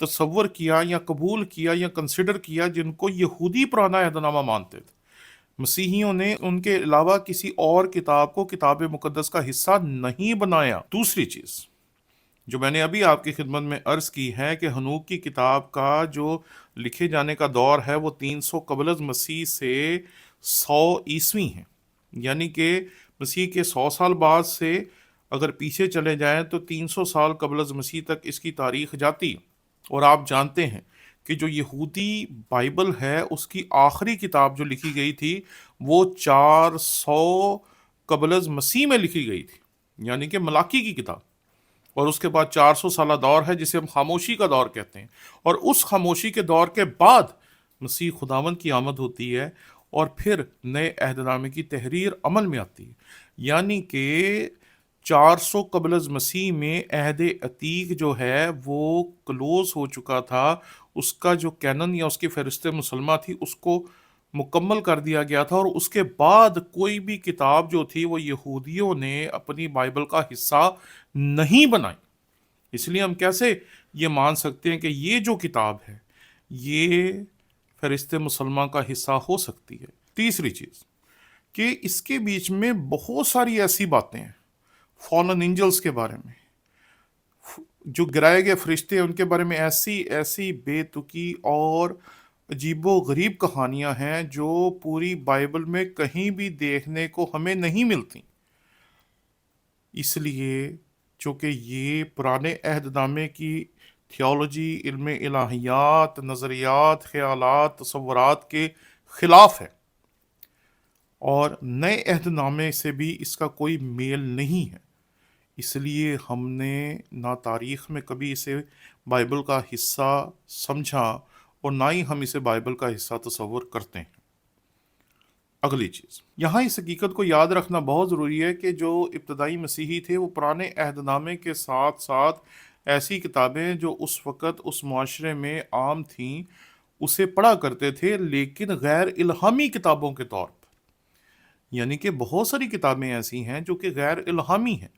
تصور کیا یا قبول کیا یا کنسیڈر کیا جن کو یہودی پرانا عہد نامہ مانتے تھے۔ مسیحیوں نے ان کے علاوہ کسی اور کتاب کو کتاب مقدس کا حصہ نہیں بنایا۔ دوسری چیز جو میں نے ابھی آپ کی خدمت میں عرض کی ہے کہ ہنوک کی کتاب کا جو لکھے جانے کا دور ہے وہ 300 قبل از مسیح سے 100 عیسوی ہیں، یعنی کہ مسیح کے 100 سال بعد سے اگر پیچھے چلے جائیں تو 300 سال قبل از مسیح تک اس کی تاریخ جاتی ہے۔ اور آپ جانتے ہیں کہ جو یہودی بائبل ہے اس کی آخری کتاب جو لکھی گئی تھی وہ 400 قبل از مسیح میں لکھی گئی تھی، یعنی کہ ملاکی کی کتاب۔ اور اس کے بعد 400 سالہ دور ہے جسے ہم خاموشی کا دور کہتے ہیں، اور اس خاموشی کے دور کے بعد مسیح خداوند کی آمد ہوتی ہے اور پھر نئے عہد نامے کی تحریر عمل میں آتی ہے، یعنی کہ 400 قبل از مسیح میں عہد عتیق جو ہے وہ کلوز ہو چکا تھا، اس کا جو کینن یا اس کی فہرست مسلمہ تھی اس کو مکمل کر دیا گیا تھا، اور اس کے بعد کوئی بھی کتاب جو تھی وہ یہودیوں نے اپنی بائبل کا حصہ نہیں بنائی۔ اس لیے ہم کیسے یہ مان سکتے ہیں کہ یہ جو کتاب ہے یہ فہرست مسلمہ کا حصہ ہو سکتی ہے؟ تیسری چیز کہ اس کے بیچ میں بہت ساری ایسی باتیں ہیں فالن اینجلز کے بارے میں، جو گرائے گئے فرشتے ہیں ان کے بارے میں ایسی ایسی بے تکی اور عجیب و غریب کہانیاں ہیں جو پوری بائبل میں کہیں بھی دیکھنے کو ہمیں نہیں ملتی۔ اس لیے چونکہ یہ پرانے عہد نامے کی تھیولوجی، علم الہیات، نظریات، خیالات، تصورات کے خلاف ہے، اور نئے عہد نامے سے بھی اس کا کوئی میل نہیں ہے، اس لیے ہم نے نہ تاریخ میں کبھی اسے بائبل کا حصہ سمجھا اور نہ ہی ہم اسے بائبل کا حصہ تصور کرتے ہیں۔ اگلی چیز، یہاں اس حقیقت کو یاد رکھنا بہت ضروری ہے کہ جو ابتدائی مسیحی تھے وہ پرانے عہد نامے کے ساتھ ساتھ ایسی کتابیں جو اس وقت اس معاشرے میں عام تھیں اسے پڑھا کرتے تھے، لیکن غیر الہامی کتابوں کے طور پر، یعنی کہ بہت ساری کتابیں ایسی ہیں جو کہ غیر الہامی ہیں۔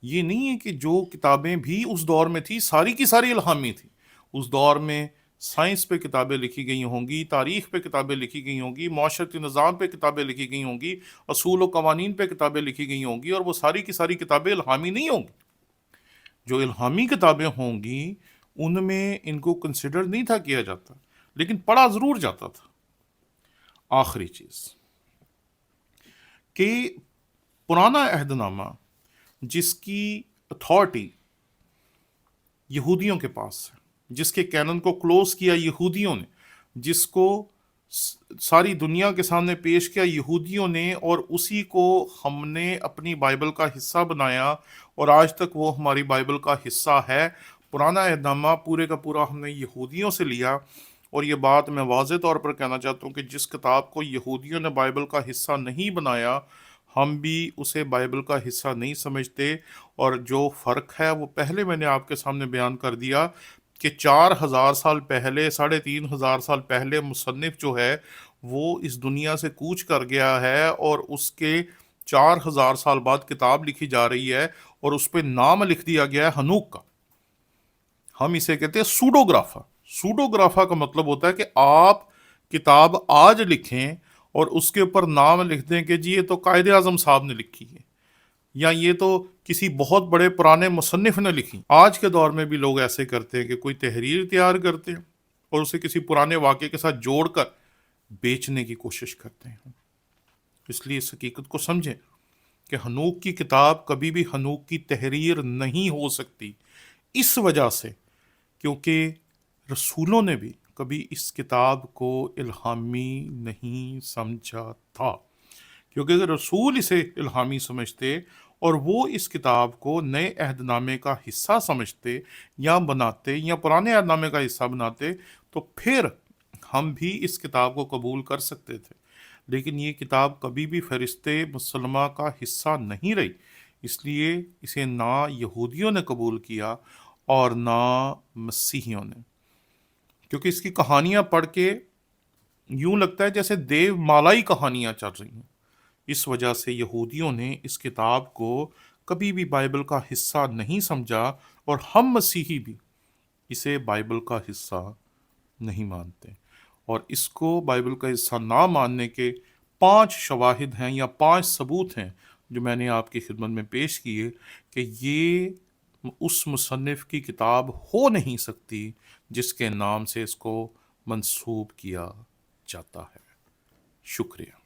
یہ نہیں ہے کہ جو کتابیں بھی اس دور میں تھی ساری کی ساری الہامی تھی۔ اس دور میں سائنس پہ کتابیں لکھی گئی ہوں گی، تاریخ پہ کتابیں لکھی گئی ہوں گی، معاشرتی نظام پہ کتابیں لکھی گئی ہوں گی، اصول و قوانین پہ کتابیں لکھی گئی ہوں گی، اور وہ ساری کی ساری کتابیں الہامی نہیں ہوں گی۔ جو الہامی کتابیں ہوں گی ان میں ان کو کنسیڈر نہیں تھا کیا جاتا، لیکن پڑھا ضرور جاتا تھا۔ آخری چیز کہ پرانا عہد نامہ جس کی اتھارٹی یہودیوں کے پاس ہے، جس کے کینن کو کلوز کیا یہودیوں نے، جس کو ساری دنیا کے سامنے پیش کیا یہودیوں نے، اور اسی کو ہم نے اپنی بائبل کا حصہ بنایا اور آج تک وہ ہماری بائبل کا حصہ ہے۔ پرانا عہد نامہ پورے کا پورا ہم نے یہودیوں سے لیا، اور یہ بات میں واضح طور پر کہنا چاہتا ہوں کہ جس کتاب کو یہودیوں نے بائبل کا حصہ نہیں بنایا ہم بھی اسے بائبل کا حصہ نہیں سمجھتے، اور جو فرق ہے وہ پہلے میں نے آپ کے سامنے بیان کر دیا کہ 4000 سال پہلے، 3500 سال پہلے مصنف جو ہے وہ اس دنیا سے کوچ کر گیا ہے، اور اس کے 4000 سال بعد کتاب لکھی جا رہی ہے اور اس پہ نام لکھ دیا گیا ہے ہنوک کا۔ ہم اسے کہتے ہیں سوڈوگرافا۔ سوڈوگرافا کا مطلب ہوتا ہے کہ آپ کتاب آج لکھیں اور اس کے اوپر نام لکھ دیں کہ جی یہ تو قائد اعظم صاحب نے لکھی ہے، یا یہ تو کسی بہت بڑے پرانے مصنف نے لکھی۔ آج کے دور میں بھی لوگ ایسے کرتے ہیں کہ کوئی تحریر تیار کرتے ہیں اور اسے کسی پرانے واقعے کے ساتھ جوڑ کر بیچنے کی کوشش کرتے ہیں۔ اس لیے اس حقیقت کو سمجھیں کہ ہنوک کی کتاب کبھی بھی ہنوک کی تحریر نہیں ہو سکتی، اس وجہ سے کیونکہ رسولوں نے بھی کبھی اس کتاب کو الہامی نہیں سمجھا تھا، کیونکہ اگر رسول اسے الہامی سمجھتے اور وہ اس کتاب کو نئے عہد نامے کا حصہ سمجھتے یا بناتے یا پرانے عہد نامے کا حصہ بناتے تو پھر ہم بھی اس کتاب کو قبول کر سکتے تھے، لیکن یہ کتاب کبھی بھی فہرست مسلمہ کا حصہ نہیں رہی، اس لیے اسے نہ یہودیوں نے قبول کیا اور نہ مسیحیوں نے، کیونکہ اس کی کہانیاں پڑھ کے یوں لگتا ہے جیسے دیو مالائی کہانیاں چل رہی ہیں۔ اس وجہ سے یہودیوں نے اس کتاب کو کبھی بھی بائبل کا حصہ نہیں سمجھا، اور ہم مسیحی بھی اسے بائبل کا حصہ نہیں مانتے، اور اس کو بائبل کا حصہ نہ ماننے کے 5 شواہد ہیں یا 5 ثبوت ہیں جو میں نے آپ کی خدمت میں پیش کیے کہ یہ اس مصنف کی کتاب ہو نہیں سکتی جس کے نام سے اس کو منسوب کیا جاتا ہے۔ شکریہ۔